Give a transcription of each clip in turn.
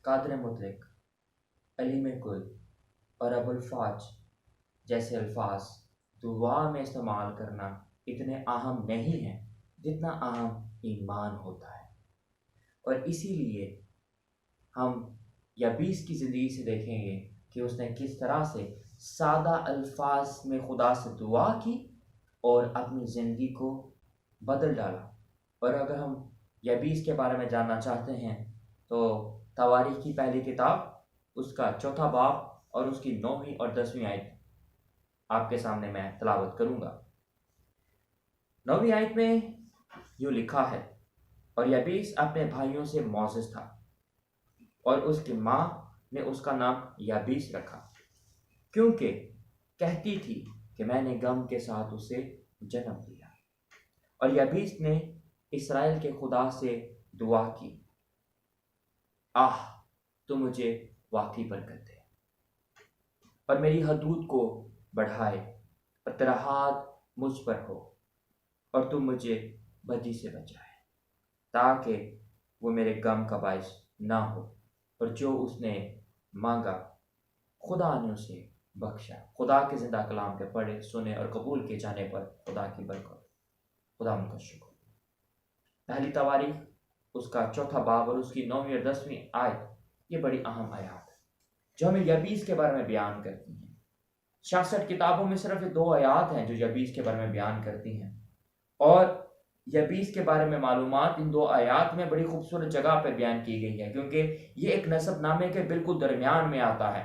قادر مطلق، علیم کل اور ابو الفاج جیسے الفاظ دعا میں استعمال کرنا اتنے اہم نہیں ہیں جتنا اہم ایمان ہوتا ہے۔ اور اسی لیے ہم یبیس کی زندگی سے دیکھیں گے کہ اس نے کس طرح سے سادہ الفاظ میں خدا سے دعا کی اور اپنی زندگی کو بدل ڈالا۔ اور اگر ہم یبیس کے بارے میں جاننا چاہتے ہیں تو تواریخ کی پہلی کتاب اس کا 4 باب اور اس کی 9ویں اور 10ویں آیت آپ کے سامنے میں تلاوت کروں گا۔ 9ویں آیت میں یوں لکھا ہے، اور یبیس اپنے بھائیوں سے معزز تھا اور اس کی ماں نے اس کا نام یبیس رکھا، کیونکہ کہتی تھی کہ میں نے غم کے ساتھ اسے جنم دیا۔ اور یبیس نے اسرائیل کے خدا سے دعا کی، آہ تو مجھے واقعی برکت دے اور میری حدود کو بڑھائے، اور تیرا ہاتھ مجھ پر ہو اور تم مجھے بدی سے بچائے، تاکہ وہ میرے غم کا باعث نہ ہو۔ اور جو اس نے مانگا خدا نے اسے بخشا۔ خدا کے زندہ کلام کے پڑھے، سنے اور قبول کیے جانے پر خدا کی برکت، خدا ان کا شکر۔ پہلی تواریخ اس کا 4 باب اور اس کی 9ویں اور 10ویں آیت یہ بڑی اہم آیات ہے جو ہمیں یبیس کے بارے میں بیان کرتی ہیں۔ 66 کتابوں میں صرف 2 آیات ہیں جو یبیس کے بارے میں بیان کرتی ہیں، اور یبیس کے بارے میں معلومات ان 2 آیات میں بڑی خوبصورت جگہ پر بیان کی گئی ہے، کیونکہ یہ ایک نسب نامے کے بالکل درمیان میں آتا ہے،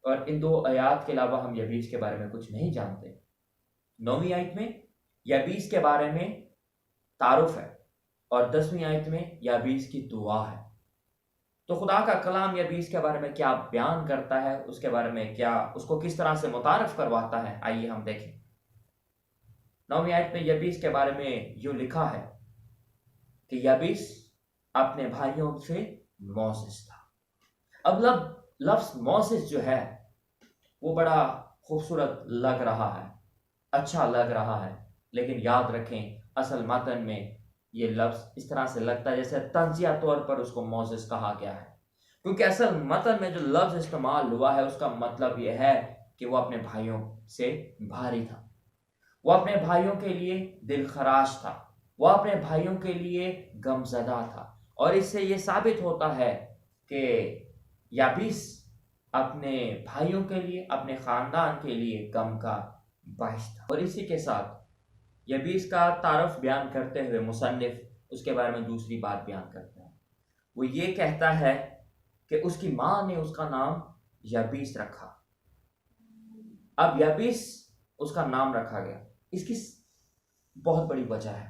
اور ان 2 آیات کے علاوہ ہم یبیس کے بارے میں کچھ نہیں جانتے۔ 9ویں آیت میں یبیس کے بارے میں تعارف ہے اور 10ویں آیت میں یبیس کی دعا ہے۔ تو خدا کا کلام یبیس کے بارے میں کیا بیان کرتا ہے، اس کے بارے میں کیا اس کو کس طرح سے متعارف کرواتا ہے، آئیے ہم دیکھیں۔ 9ویں آیت میں یبیس کے بارے میں یوں لکھا ہے کہ یبیس اپنے بھائیوں سے معزز تھا۔ اب لفظ معزز جو ہے وہ بڑا خوبصورت لگ رہا ہے، اچھا لگ رہا ہے، لیکن یاد رکھیں اصل متن میں یہ لفظ اس طرح سے لگتا ہے جیسے تنزیہ طور پر اس کو معزز کہا گیا ہے، کیونکہ اصل متن میں جو لفظ استعمال ہوا ہے اس کا مطلب یہ ہے کہ وہ اپنے بھائیوں سے بھاری تھا، وہ اپنے بھائیوں کے لیے دل خراش تھا، وہ اپنے بھائیوں کے لیے غمزدہ تھا۔ اور اس سے یہ ثابت ہوتا ہے کہ یبیس اپنے بھائیوں کے لیے، اپنے خاندان کے لیے غم کا باعث تھا۔ اور اسی کے ساتھ یبیس کا تعارف بیان کرتے ہوئے مصنف اس کے بارے میں دوسری بات بیان کرتا ہے، وہ یہ کہتا ہے کہ اس کی ماں نے اس کا نام یبیس رکھا۔ اب یبیس اس کا نام رکھا گیا، اس کی بہت بڑی وجہ ہے۔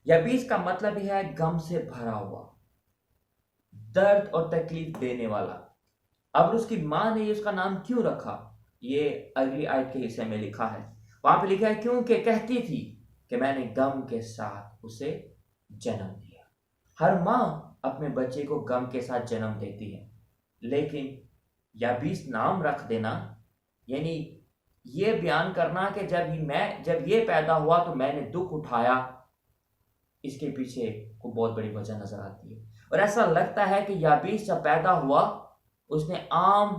یبیس کا مطلب یہ ہے غم سے بھرا ہوا، درد اور تکلیف دینے والا۔ اب اس کی ماں نے اس کا نام کیوں رکھا، یہ اگلی آیت کے حصے میں لکھا ہے۔ وہاں پہ لکھا ہے کیونکہ کہتی تھی کہ میں نے غم کے ساتھ اسے جنم دیا۔ ہر ماں اپنے بچے کو غم کے ساتھ جنم دیتی ہے، لیکن یبیس نام رکھ دینا یعنی یہ بیان کرنا کہ جب یہ پیدا ہوا تو میں نے دکھ اٹھایا، اس کے پیچھے کو بہت بڑی وجہ نظر آتی ہے۔ اور ایسا لگتا ہے کہ یبیس جب پیدا ہوا اس نے عام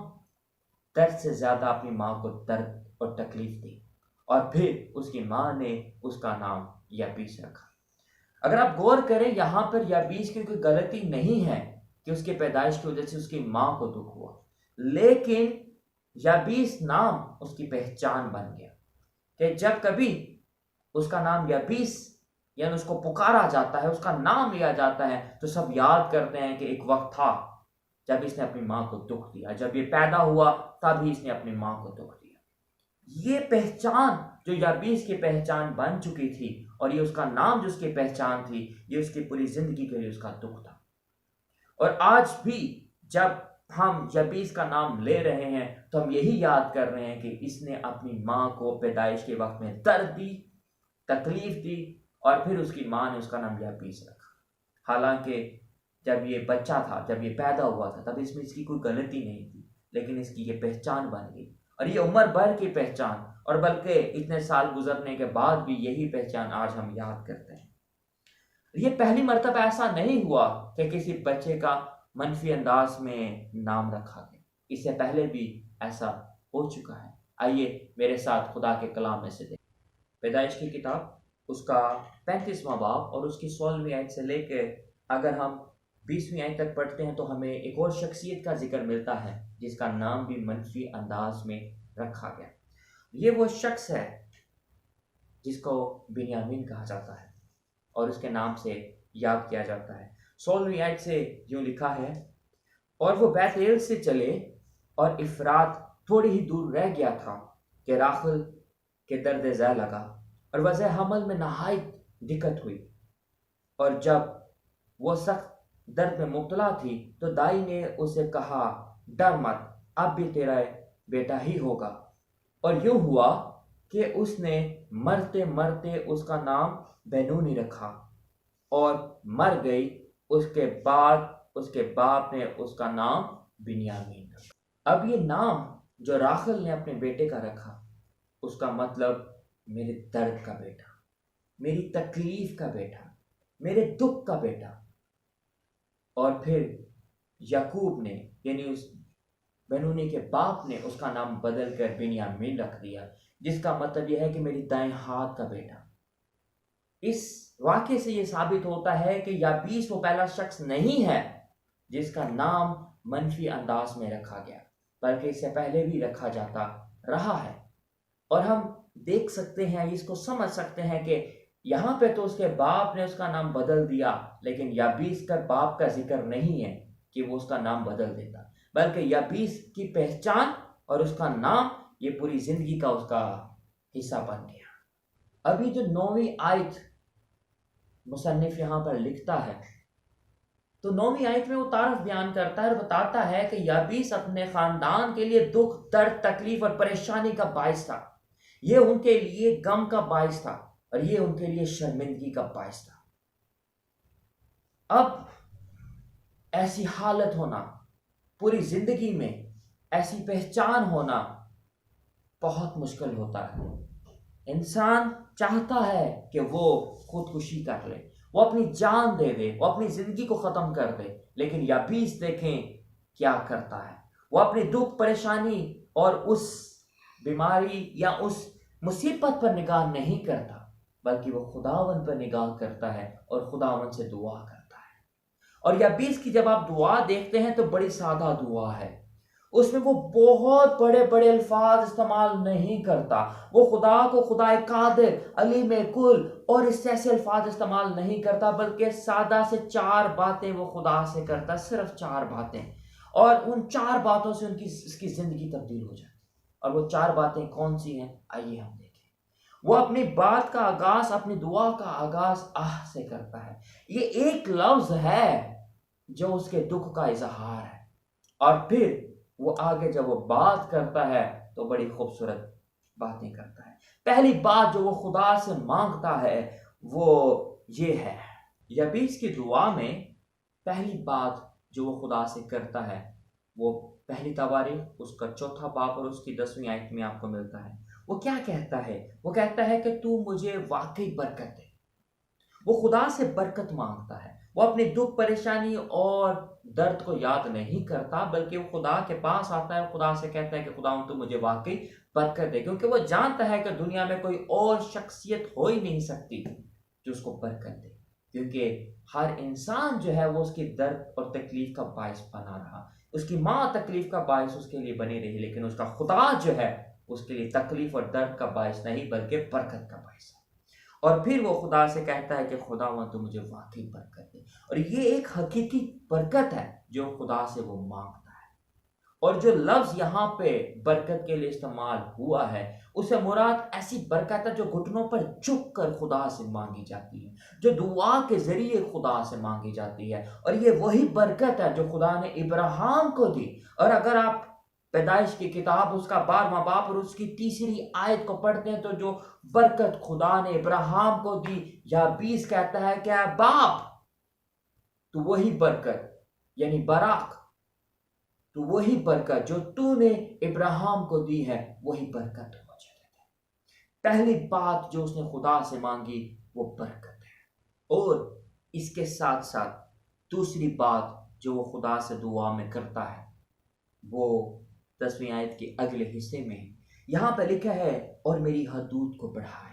درد سے زیادہ اپنی ماں کو درد اور تکلیف دی، اور پھر اس کی ماں نے اس کا نام یبیس رکھا۔ اگر آپ غور کریں یہاں پر یبیس کی کوئی غلطی نہیں ہے کہ اس کی پیدائش کی وجہ سے اس کی ماں کو دکھ ہوا، لیکن یبیس نام اس کی پہچان بن گیا کہ جب کبھی اس کا نام یبیس یعنی اس کو پکارا جاتا ہے، اس کا نام لیا جاتا ہے، تو سب یاد کرتے ہیں کہ ایک وقت تھا جب اس نے اپنی ماں کو دکھ دیا، جب یہ پیدا ہوا تب ہی اس نے اپنی ماں کو دکھ دیا۔ یہ پہچان جو یبیس کی پہچان بن چکی تھی، اور یہ اس کا نام جو اس کی پہچان تھی، یہ اس کی پوری زندگی کے لیے اس کا دکھ تھا۔ اور آج بھی جب ہم یبیس کا نام لے رہے ہیں تو ہم یہی یاد کر رہے ہیں کہ اس نے اپنی ماں کو پیدائش کے وقت میں درد دی، تکلیف دی، اور پھر اس کی ماں نے اس کا نام یبیس رکھا۔ حالانکہ جب یہ بچہ تھا، جب یہ پیدا ہوا تھا، تب اس میں اس کی کوئی غلطی نہیں تھی، لیکن اس کی یہ پہچان بن گئی، اور یہ عمر بھر کی پہچان، اور بلکہ اتنے سال گزرنے کے بعد بھی یہی پہچان آج ہم یاد کرتے ہیں۔ یہ پہلی مرتبہ ایسا نہیں ہوا کہ کسی بچے کا منفی انداز میں نام رکھا گیا۔ اس سے پہلے بھی ایسا ہو چکا ہے۔ آئیے میرے ساتھ خدا کے کلام میں سے دیکھیں۔ پیدائش کی کتاب اس کا 35واں باب اور اس کی 16ویں آیت سے لے کے اگر ہم 20ویں آیت تک پڑھتے ہیں تو ہمیں ایک اور شخصیت کا ذکر ملتا ہے جس کا نام بھی منفی انداز میں رکھا گیا۔ یہ وہ شخص ہے جس کو بنیامین کہا جاتا ہے اور اس کے نام سے یاد کیا جاتا ہے۔ 16ویں آیت سے یوں لکھا ہے، اور وہ بیت ایل سے چلے اور افرات تھوڑی ہی دور رہ گیا تھا کہ راخل کے درد ذیل لگا اور وضع حمل میں نہایت دقت ہوئی، اور جب وہ سخت درد میں مبتلا تھی تو دائی نے اسے کہا، ڈر مت، اب بھی تیرا بیٹا ہی ہوگا۔ اور یوں ہوا کہ اس نے مرتے مرتے اس کا نام بینونی رکھا، اور مر گئی۔ اس کے بعد اس کے باپ نے اس کا نام بنیامین رکھا۔ اب یہ نام جو راخل نے اپنے بیٹے کا رکھا، اس کا مطلب میرے درد کا بیٹا، میری تکلیف کا بیٹا، میرے دکھ کا بیٹا۔ اور پھر یعقوب نے یعنی اس بنونی کے باپ نے اس کا نام بدل کر بنیامین رکھ دیا، جس کا مطلب یہ ہے کہ میری دائیں ہاتھ کا بیٹا۔ اس واقعے سے یہ ثابت ہوتا ہے کہ یابیس وہ پہلا شخص نہیں ہے جس کا نام منفی انداز میں رکھا گیا، بلکہ اس سے پہلے بھی رکھا جاتا رہا ہے۔ اور ہم دیکھ سکتے ہیں، اس کو سمجھ سکتے ہیں کہ یہاں پہ تو اس کے باپ نے اس کا نام بدل دیا، لیکن یابیس کا باپ کا ذکر نہیں ہے کہ وہ اس کا نام بدل دیتا، بلکہ یابیس کی پہچان اور اس کا نام یہ پوری زندگی کا اس کا حصہ بن گیا۔ ابھی جو 9ویں آیت مصنف یہاں پر لکھتا ہے، تو 9ویں آیت میں وہ تعارف بیان کرتا ہے اور بتاتا ہے کہ یابیس اپنے خاندان کے لیے دکھ، درد، تکلیف اور پریشانی کا باعث تھا۔ یہ ان کے لیے غم کا باعث تھا اور یہ ان کے لیے شرمندگی کا باعث تھا۔ اب ایسی حالت ہونا، پوری زندگی میں ایسی پہچان ہونا بہت مشکل ہوتا ہے۔ انسان چاہتا ہے کہ وہ خودکشی کر لے، وہ اپنی جان دے دے، وہ اپنی زندگی کو ختم کر دے، لیکن یابیس دیکھیں کیا کرتا ہے۔ وہ اپنی دکھ، پریشانی اور اس بیماری یا اس مصیبت پر نگاہ نہیں کرتا، بلکہ وہ خداوند پر نگاہ کرتا ہے اور خداوند سے دعا کرتا ہے۔ اور یابیس کی جب آپ دعا دیکھتے ہیں تو بڑی سادہ دعا ہے، اس میں وہ بہت بڑے بڑے الفاظ استعمال نہیں کرتا۔ وہ خدا کو خدا قادر، علیم کل اور اس سے ایسے الفاظ استعمال نہیں کرتا، بلکہ سادہ سے 4 باتیں وہ خدا سے کرتا، صرف 4 باتیں، اور ان 4 باتوں سے اس کی زندگی تبدیل ہو جاتی۔ اور وہ 4 باتیں کون سی ہیں؟ آئیے ہم دیکھیں۔ وہ اپنی بات کا آغاز، اپنی دعا کا آغاز آہ سے کرتا ہے۔ یہ ایک لفظ ہے جو اس کے دکھ کا اظہار ہے، اور پھر وہ آگے جب وہ بات کرتا ہے تو بڑی خوبصورت باتیں کرتا ہے۔ پہلی بات جو وہ خدا سے مانگتا ہے وہ یہ ہے، یابیس کی دعا میں پہلی بات جو وہ خدا سے کرتا ہے وہ پہلی تواریخ اس کا 4 باب اور اس کی 10ویں آیت میں آپ کو ملتا ہے۔ وہ کیا کہتا ہے؟ وہ کہتا ہے کہ تو مجھے واقعی برکت دے۔ وہ خدا سے برکت مانگتا ہے، وہ اپنی دکھ، پریشانی اور درد کو یاد نہیں کرتا، بلکہ وہ خدا کے پاس آتا ہے، خدا سے کہتا ہے کہ خدا تو مجھے واقعی برکت دے، کیونکہ وہ جانتا ہے کہ دنیا میں کوئی اور شخصیت ہو ہی نہیں سکتی جو اس کو برکت دے، کیونکہ ہر انسان جو ہے وہ اس کی درد اور تکلیف کا باعث بنا رہا۔ اس کی ماں تکلیف کا باعث اس کے لیے بنی رہی، لیکن اس کا خدا جو ہے اس کے لیے تکلیف اور درد کا باعث نہیں بلکہ برکت کا باعث ہے۔ اور پھر وہ خدا سے کہتا ہے کہ خداوند تو مجھے واقعی برکت دے، اور یہ ایک حقیقی برکت ہے جو خدا سے وہ مانگتا ہے۔ اور جو لفظ یہاں پہ برکت کے لیے استعمال ہوا ہے، اسے مراد ایسی برکت ہے جو گھٹنوں پر جھک کر خدا سے مانگی جاتی ہے، جو دعا کے ذریعے خدا سے مانگی جاتی ہے، اور یہ وہی برکت ہے جو خدا نے ابراہیم کو دی۔ اور اگر آپ پیدائش کی کتاب اس کا 12واں باب اور اس کی 3 آیت کو پڑھتے ہیں تو جو برکت خدا نے ابراہیم کو دی، یابیس کہتا ہے کہ اے باپ، تو وہی برکت یعنی براق، تو وہی برکت جو تو نے ابراہیم کو دی ہے وہی برکت مجھے دے۔ پہلی بات جو اس نے خدا سے مانگی وہ برکت ہے، اور اس کے ساتھ ساتھ دوسری بات جو وہ خدا سے دعا میں کرتا ہے وہ 10ویں آیت کے اگلے حصے میں یہاں پہ لکھا ہے اور میری حدود کو بڑھائے۔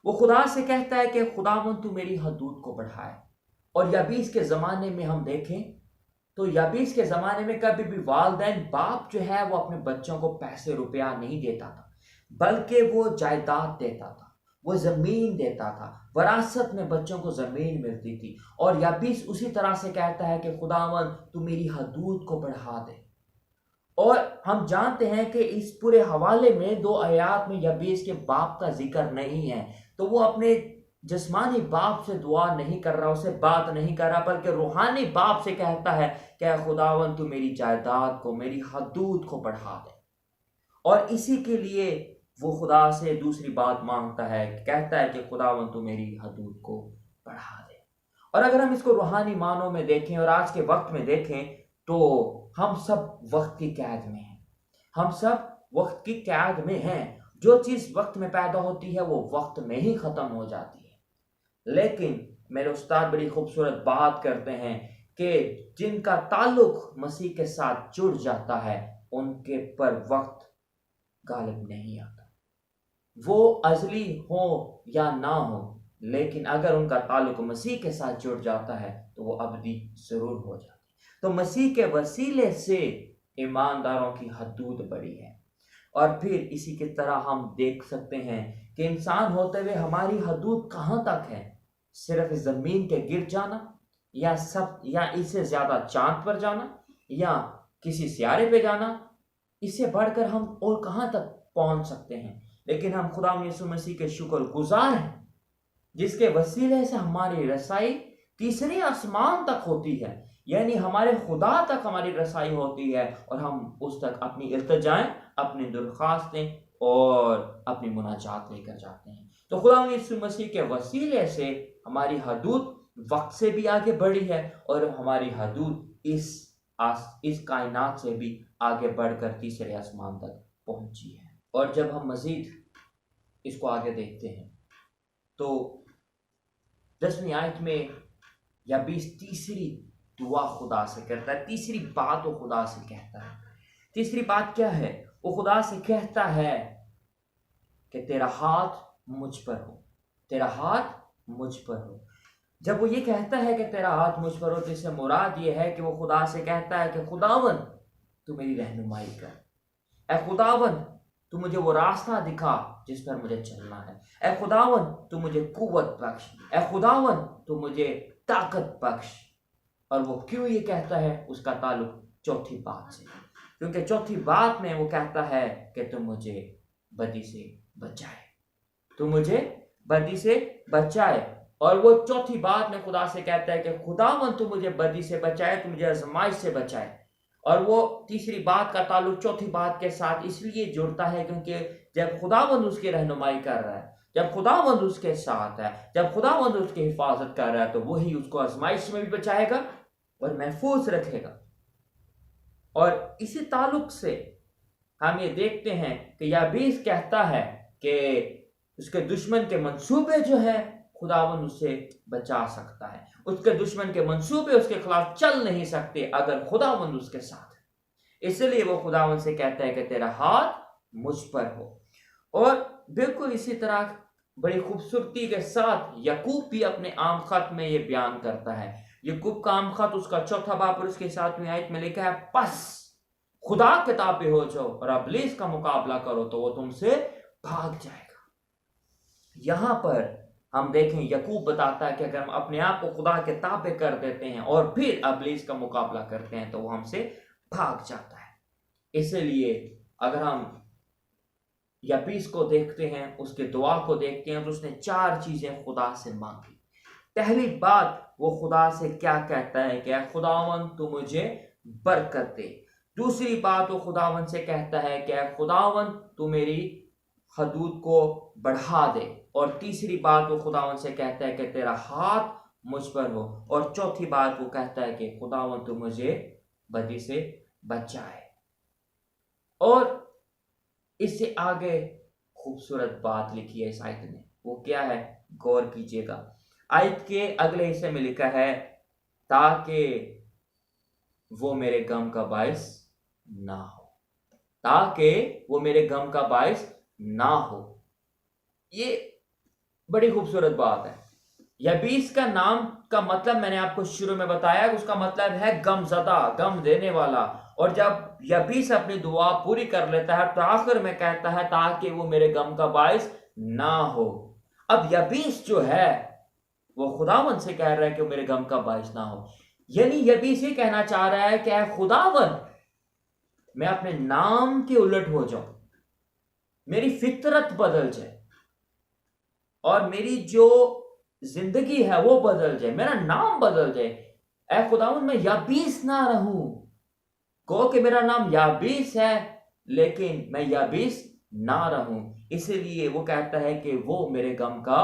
وہ خدا سے کہتا ہے کہ خداوند تو میری حدود کو بڑھائے۔ اور یابیس کے زمانے میں ہم دیکھیں تو یابیس کے زمانے میں کبھی بھی والدین باپ جو ہے وہ اپنے بچوں کو پیسے روپیہ نہیں دیتا تھا، بلکہ وہ جائیداد دیتا تھا، وہ زمین دیتا تھا، وراثت میں بچوں کو زمین ملتی تھی۔ اور یابیس اسی طرح سے کہتا ہے کہ خداوند تو میری حدود کو بڑھا دے۔ اور ہم جانتے ہیں کہ اس پورے حوالے میں 2 آیات میں یابیس کے باپ کا ذکر نہیں ہے، تو وہ اپنے جسمانی باپ سے دعا نہیں کر رہا، اسے بات نہیں کر رہا، بلکہ روحانی باپ سے کہتا ہے کہ اے خداوند تو میری جائیداد کو، میری حدود کو بڑھا دے۔ اور اسی کے لیے وہ خدا سے دوسری بات مانگتا ہے، کہتا ہے کہ خداوند تو میری حدود کو بڑھا دے۔ اور اگر ہم اس کو روحانی معنوں میں دیکھیں اور آج کے وقت میں دیکھیں تو ہم سب وقت کی قید میں ہیں، ہم سب وقت کی قید میں ہیں۔ جو چیز وقت میں پیدا ہوتی ہے وہ وقت میں ہی ختم ہو جاتی ہے، لیکن میرے استاد بڑی خوبصورت بات کرتے ہیں کہ جن کا تعلق مسیح کے ساتھ جڑ جاتا ہے ان کے پر وقت غالب نہیں آتا، وہ ازلی ہو یا نہ ہو، لیکن اگر ان کا تعلق مسیح کے ساتھ جڑ جاتا ہے تو وہ ابدی ضرور ہو جاتا ہے۔ تو مسیح کے وسیلے سے ایمانداروں کی حدود بڑی ہے۔ اور پھر اسی کی طرح ہم دیکھ سکتے ہیں کہ انسان ہوتے ہوئے ہماری حدود کہاں تک ہے؟ صرف زمین کے گر جانا، یا اس سے زیادہ چاند پر جانا، یا کسی سیارے پہ جانا؟ اس سے بڑھ کر ہم اور کہاں تک پہنچ سکتے ہیں؟ لیکن ہم خدا یسوع مسیح کے شکر گزار ہیں جس کے وسیلے سے ہماری رسائی تیسرے آسمان تک ہوتی ہے، یعنی ہمارے خدا تک ہماری رسائی ہوتی ہے، اور ہم اس تک اپنی التجائیں، اپنی درخواستیں اور اپنی مناجات لے کر جاتے ہیں۔ تو خدا یسوع مسیح کے وسیلے سے ہماری حدود وقت سے بھی آگے بڑھی ہے، اور ہماری حدود اس کائنات سے بھی آگے بڑھ کر تیسرے آسمان تک پہنچی ہے۔ اور جب ہم مزید اس کو آگے دیکھتے ہیں تو 10ویں آیت میں یابیس تیسری دعا خدا سے کرتا ہے، تیسری بات وہ خدا سے کہتا ہے۔ تیسری بات کیا ہے؟ وہ خدا سے کہتا ہے کہ تیرا ہاتھ مجھ پر ہو، تیرا ہاتھ مجھ پر ہو۔ جب وہ یہ کہتا ہے کہ تیرا ہاتھ مجھ پر ہو تو اس سے مراد یہ ہے کہ وہ خدا سے کہتا ہے کہ خداوند تو میری رہنمائی کر، اے خداوند تو مجھے وہ راستہ دکھا جس پر مجھے چلنا ہے، اے خداوند تو مجھے قوت بخش، اے خداوند تو مجھے طاقت بخش۔ اور وہ کیوں یہ کہتا ہے؟ اس کا تعلق چوتھی بات سے، کیونکہ چوتھی بات میں وہ کہتا ہے کہ تم مجھے بدی سے بچائے، تم مجھے بدی سے بچائے۔ اور وہ چوتھی بات میں خدا سے کہتا ہے کہ خداوند تو مجھے بدی سے بچائے، تو مجھے آزمائش سے بچائے۔ اور وہ تیسری بات کا تعلق چوتھی بات کے ساتھ اس لیے جڑتا ہے کیونکہ جب خداوند اس کی رہنمائی کر رہا ہے، جب خداوند اس کے ساتھ ہے، جب خداوند اس کی حفاظت کر رہا ہے، تو وہی اس کو آزمائش میں بھی بچائے گا اور محفوظ رکھے گا۔ اور اسی تعلق سے ہم یہ دیکھتے ہیں کہ یابیس کہتا ہے کہ اس کے دشمن کے منصوبے جو ہے خداوند اسے بچا سکتا ہے، اس کے دشمن کے منصوبے اس کے خلاف چل نہیں سکتے اگر خداوند اس کے ساتھ ہے۔ اس لیے وہ خداوند سے کہتا ہے کہ تیرا ہاتھ مجھ پر ہو۔ اور بالکل اسی طرح بڑی خوبصورتی کے ساتھ یعقوب بھی اپنے عام خط میں یہ بیان کرتا ہے۔ یعقوب کا عام خط اس کا 4 باب اور اس کے 7ویں آیت میں لکھا ہے، پس خدا کے تابع ہو جاؤ اور ابلیس کا مقابلہ کرو تو وہ تم سے بھاگ جائے گا۔ یہاں پر ہم دیکھیں یعقوب بتاتا ہے کہ اگر ہم اپنے آپ کو خدا کے تابع کر دیتے ہیں اور پھر ابلیس کا مقابلہ کرتے ہیں تو وہ ہم سے بھاگ جاتا ہے۔ اس لیے اگر ہم یابیس کو دیکھتے ہیں، اس کے دعا کو دیکھتے ہیں، تو اس نے 4 چیزیں خدا سے مانگی۔ پہلی بات وہ خدا سے کیا کہتا ہے کہ اے خداوند تو مجھے برکت دے۔ دوسری بات وہ خداوند سے کہتا ہے کہ اے خداوند تو میری حدود کو بڑھا دے۔ اور تیسری بات وہ خداوند سے کہتا ہے کہ تیرا ہاتھ مجھ پر ہو۔ اور چوتھی بات وہ کہتا ہے کہ خداوند تو مجھے بدی سے بچائے۔ اور اس سے آگے خوبصورت بات لکھی ہے اس آیت میں، وہ کیا ہے؟ غور کیجئے گا۔ آیت کے اگلے حصے میں لکھا ہے، تاکہ وہ میرے غم کا باعث نہ ہو، تاکہ وہ میرے غم کا باعث نہ ہو۔ یہ بڑی خوبصورت بات ہے۔ یبیس کا نام کا مطلب میں نے آپ کو شروع میں بتایا، اس کا مطلب ہے غم زدہ، غم دینے والا۔ اور جب یبیس اپنی دعا پوری کر لیتا ہے تو آخر میں کہتا ہے تاکہ وہ میرے غم کا باعث نہ ہو۔ اب یبیس جو ہے وہ خداوند سے کہہ رہا ہے کہ وہ میرے غم کا باعث نہ ہو، یعنی یبیس یہ کہنا چاہ رہا ہے کہ اے خداوند، میں اپنے نام کے الٹ ہو جاؤں، میری فطرت بدل جائے اور میری جو زندگی ہے وہ بدل جائے، میرا نام بدل جائے۔ اے خداوند میں یابیس نہ رہوں، کہو کہ میرا نام یابیس ہے لیکن میں یابیس نہ رہوں۔ اسی لیے وہ کہتا ہے کہ وہ میرے غم کا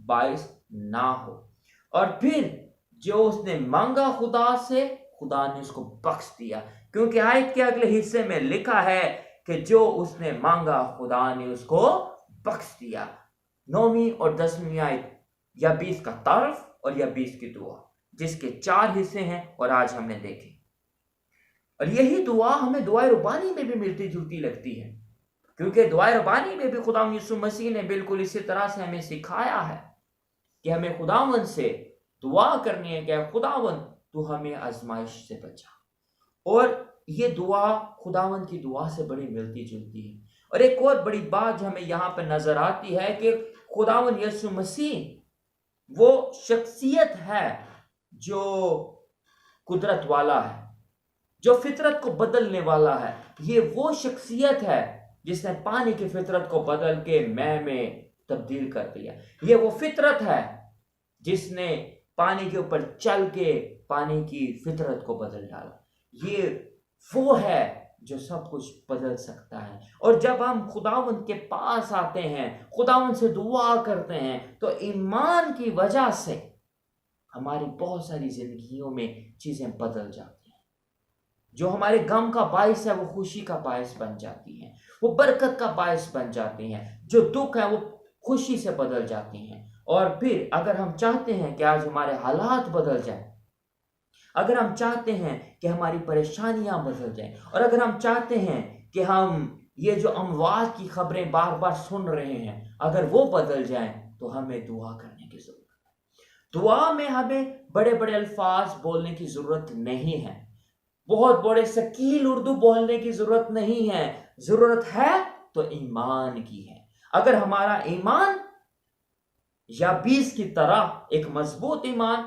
باعث نہ ہو۔ اور پھر جو اس نے مانگا خدا سے، خدا نے اس کو بخش دیا، کیونکہ آیت کے اگلے حصے میں لکھا ہے کہ جو اس نے مانگا خدا نے اس کو بخش دیا۔ 9ویں اور 10ویں آیت یابیس کا تعارف اور یابیس کی دعا، جس کے 4 حصے ہیں اور آج ہم نے دیکھے۔ اور یہی دعا ہمیں دعائے ربانی میں بھی ملتی جلتی لگتی ہے، کیونکہ دعائے ربانی میں بھی خدا یسوع مسیح نے بالکل اسی طرح سے ہمیں سکھایا ہے کہ ہمیں خداوند سے دعا کرنی ہے کہ خداوند تو ہمیں آزمائش سے بچا۔ اور یہ دعا خداوند کی دعا سے بڑی ملتی جلتی ہے۔ اور ایک اور بڑی بات جو ہمیں یہاں پہ نظر آتی ہے کہ خداوند یسوع مسیح وہ شخصیت ہے جو قدرت والا ہے، جو فطرت کو بدلنے والا ہے۔ یہ وہ شخصیت ہے جس نے پانی کی فطرت کو بدل کے میں تبدیل کر دیا۔ یہ وہ فطرت ہے جس نے پانی کے اوپر چل کے پانی کی فطرت کو بدل ڈالا۔ یہ وہ ہے جو سب کچھ بدل سکتا ہے۔ اور جب ہم خداوند کے پاس آتے ہیں، خداوند سے دعا کرتے ہیں، تو ایمان کی وجہ سے ہماری بہت ساری زندگیوں میں چیزیں بدل جاتی ہیں۔ جو ہمارے غم کا باعث ہے وہ خوشی کا باعث بن جاتی ہیں، وہ برکت کا باعث بن جاتی ہیں۔ جو دکھ ہے وہ خوشی سے بدل جاتی ہیں۔ اور پھر اگر ہم چاہتے ہیں کہ آج ہمارے حالات بدل جائیں، اگر ہم چاہتے ہیں کہ ہماری پریشانیاں بدل جائیں، اور اگر ہم چاہتے ہیں کہ ہم یہ جو اموات کی خبریں بار بار سن رہے ہیں اگر وہ بدل جائیں، تو ہمیں دعا کرنے کی ضرورت ہے۔ دعا میں ہمیں بڑے بڑے الفاظ بولنے کی ضرورت نہیں ہے، بہت بڑے ثقیل اردو بولنے کی ضرورت نہیں ہے، ضرورت ہے تو ایمان کی ہے۔ اگر ہمارا ایمان یابیس کی طرح ایک مضبوط ایمان،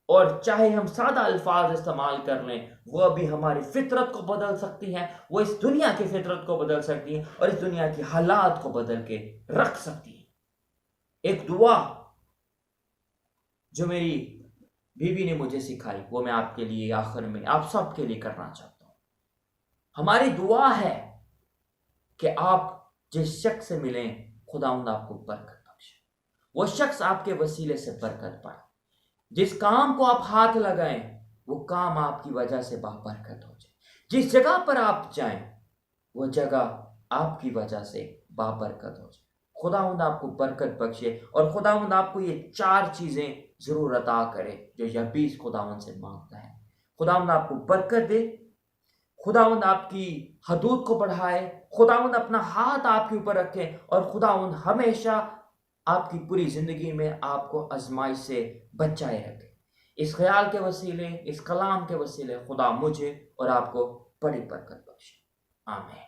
اور چاہے ہم سادہ الفاظ استعمال کر لیں، وہ بھی ہماری فطرت کو بدل سکتی ہیں، وہ اس دنیا کی فطرت کو بدل سکتی ہیں اور اس دنیا کی حالات کو بدل کے رکھ سکتی ہیں۔ ایک دعا جو میری بیوی نے مجھے سکھائی، وہ میں آپ کے لیے آخر میں آپ سب کے لیے کرنا چاہتا ہوں۔ ہماری دعا ہے کہ آپ جس شخص سے ملیں خداوند آپ کو برکت بخشے، وہ شخص آپ کے وسیلے سے برکت پائے، جس کام کو آپ ہاتھ لگائیں وہ کام آپ کی وجہ سے بابرکت ہو جائے، جس جگہ پر آپ جائیں وہ جگہ آپ کی وجہ سے بابرکت ہو جائے۔ خداوند آپ کو برکت بخشے، اور خداوند آپ کو یہ 4 چیزیں ضرور عطا کرے جو یابیس خداوند سے مانگتا ہے۔ خداوند آپ کو برکت دے، خداوند آپ کی حدود کو بڑھائے، خداوند اپنا ہاتھ آپ کے اوپر رکھے، اور خداوند ہمیشہ آپ کی پوری زندگی میں آپ کو آزمائش سے بچائے رکھے۔ اس خیال کے وسیلے، اس کلام کے وسیلے خدا مجھے اور آپ کو بڑی برکت بخشے۔ آمین۔